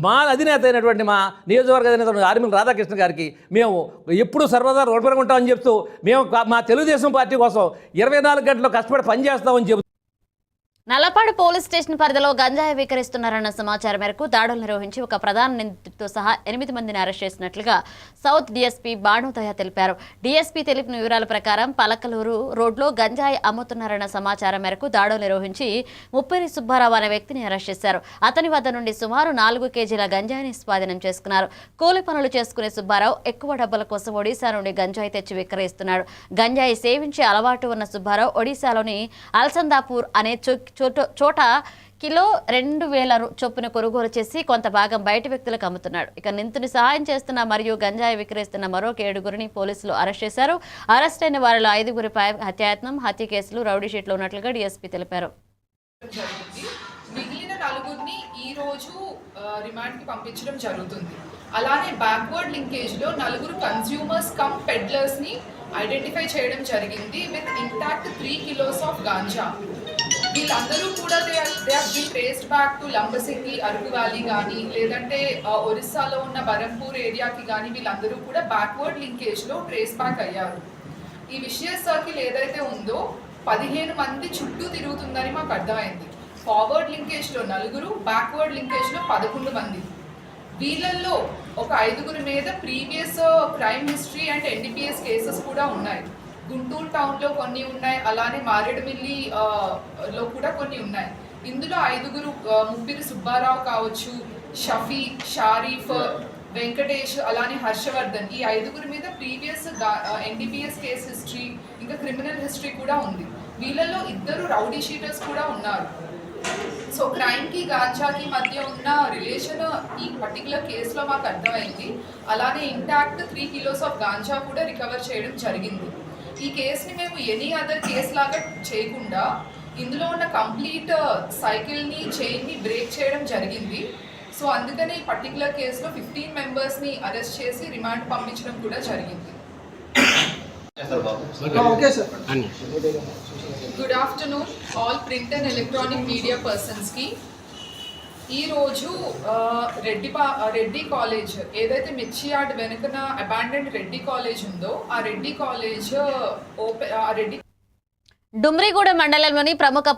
మా అధినేత అయినటువంటి మా నియోజకవర్గ అధినేత ఆర్మీల రాధాకృష్ణ గారికి మేము ఎప్పుడు సర్వదా రోడ్డుపరంగా ఉంటామని చెప్తూ మేము మా తెలుగుదేశం పార్టీ కోసం 24 గంటలు కష్టపడి పనిచేస్తామని చెబుతూ నల్లపాడు పోలీస్ స్టేషన్ పరిధిలో గంజాయి విక్రయిస్తున్నారన్న సమాచారం మేరకు దాడులు నిర్వహించి ఒక ప్రధాన నిందితుడితో సహా 8 మందిని అరెస్ట్ చేసినట్లుగా సౌత్ డీఎస్పీ బాణుదయ తెలిపారు. డీఎస్పీ తెలిపిన వివరాల ప్రకారం పలకలూరు రోడ్లో గంజాయి అమ్ముతున్నారన్న సమాచారం మేరకు దాడులు నిర్వహించి ముప్పేరి సుబ్బారావు అనే వ్యక్తిని అరెస్ట్ చేశారు. అతని వద్ద నుండి సుమారు 4 కేజీల గంజాయిని స్వాధీనం చేసుకున్నారు. కూలి పనులు చేసుకునే సుబ్బారావు ఎక్కువ డబ్బుల కోసం ఒడిశా నుండి గంజాయి తెచ్చి విక్రయిస్తున్నాడు. గంజాయి సేవించే అలవాటు ఉన్న సుబ్బారావు ఒడిశాలోని అల్సందాపూర్ అనే చోట కిలో 2000 చొప్పున కొనుగోలు చేసి కొంత భాగం బయట వ్యక్తులకు అమ్ముతున్నాడు. ఇక నిందితుని సహాయం చేస్తున్న మరియు గంజాయి విక్రయిస్తున్న మరో 7గురిని పోలీసులు అరెస్ట్ చేశారు. అరెస్ట్ అయిన వారిలో 5గురిపై హత్యాయత్నం, హత్య కేసులు, రౌడీ షీట్లు ఉన్నట్లుగా డీఎస్పీ తెలిపారు. మిగిలిన 4గురిని ఈ రోజు రిమాండ్ కి పంపించడం జరుగుతుంది. అలానే బ్యాక్వర్డ్ లింకేజ్ లో 4 కన్స్యూమర్స్ కమ్ పెడ్లర్స్ ని ఐడెంటిఫై చేయడం జరిగింది with intact 3 kilos of ganja. వీళ్ళందరూ కూడా they have been traced back to Lambasingi, Araku valley కానీ లేదంటే ఒరిస్సాలో ఉన్న బరంపూర్ ఏరియాకి కానీ వీళ్ళందరూ కూడా బ్యాక్వర్డ్ లింకేజ్ లో ట్రేస్ బ్యాక్ అయ్యారు. ఈ విషయ సర్కిల్ ఏదైతే ఉందో 15 మంది చుట్టూ తిరుగుతుందని మాకు అర్థమైంది. ఫార్వర్డ్ లింకేజ్ లో 4, బ్యాక్వర్డ్ లింకేజ్ లో 11 మంది. వీళ్ళల్లో ఒక 5గురి మీద previous crime history and NDPS cases కూడా ఉన్నాయి. గుంటూరు టౌన్లో కొన్ని ఉన్నాయి, అలానే మారేడుమిల్లి లో కూడా కొన్ని ఉన్నాయి. ఇందులో 5గురు ముప్పిరి సుబ్బారావు కావచ్చు, షఫీ, షారీఫ్, వెంకటేష్, అలానే హర్షవర్ధన్, ఈ 5గురి మీద ప్రీవియస్ ఎన్డీపీఎస్ కేస్ హిస్టరీ ఇంకా క్రిమినల్ హిస్టరీ కూడా ఉంది. వీళ్ళల్లో 2 రౌడీ షీటర్స్ కూడా ఉన్నారు. సో క్రైమ్కి గాంజాకి మధ్య ఉన్న రిలేషన్ ఈ పర్టికులర్ కేసులో మాకు అర్థమైంది. అలానే ఇంటాక్ట్ 3 kilos ఆఫ్ గాంజా కూడా రికవర్ చేయడం జరిగింది. ఈ కేసుని మేము ఎనీ అదర్ కేసు లాగా చేయకుండా ఇందులో ఉన్న కంప్లీట్ సైకిల్ని, చైన్ని బ్రేక్ చేయడం జరిగింది. సో అందుకనే ఈ పర్టికులర్ కేసులో 15 మెంబర్స్ని అరెస్ట్ చేసి రిమాండ్ పంపించడం కూడా జరిగింది. Good afternoon all print and electronic media పర్సన్స్కి. ఈరోజు రెడ్డి కాలేజ్ ఏదైతే మిర్చియార్డ్ వెనుకన అబాండెండ్ రెడ్డి కాలేజ్ ఉందో ఆ రెడ్డి కాలేజ్ డుమ్రిగూడ మండలంలోని ప్రముఖ